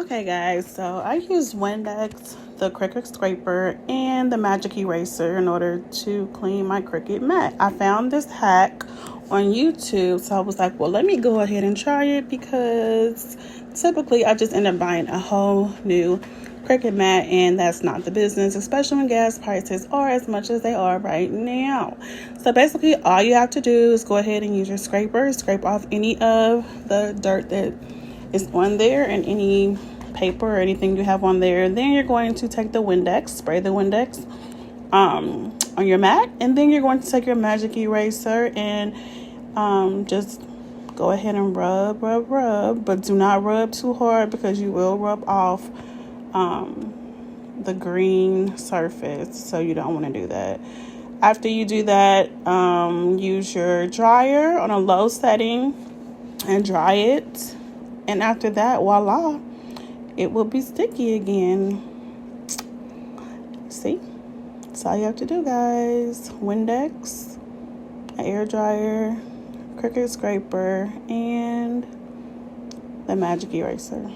Okay guys, so I use Windex, the Cricut Scraper, and the Magic Eraser in order to clean my Cricut mat. I found this hack on YouTube, so I was like, well, let me go ahead and try it, because typically I just end up buying a whole new Cricut mat, and that's not the business, especially when gas prices are as much as they are right now. So basically all you have to do is go ahead and use your scraper, scrape off any of the dirt that is on there and any paper or anything you have on there. Then you're going to take the Windex, spray the Windex on your mat, and then you're going to take your Magic Eraser and just go ahead and rub, but do not rub too hard, because you will rub off the green surface, so you don't want to do that. After you do that, use your dryer on a low setting and dry it. And after that, voila, it will be sticky again. See? That's all you have to do, guys. Windex, an air dryer, Cricut Scraper, and the Magic Eraser.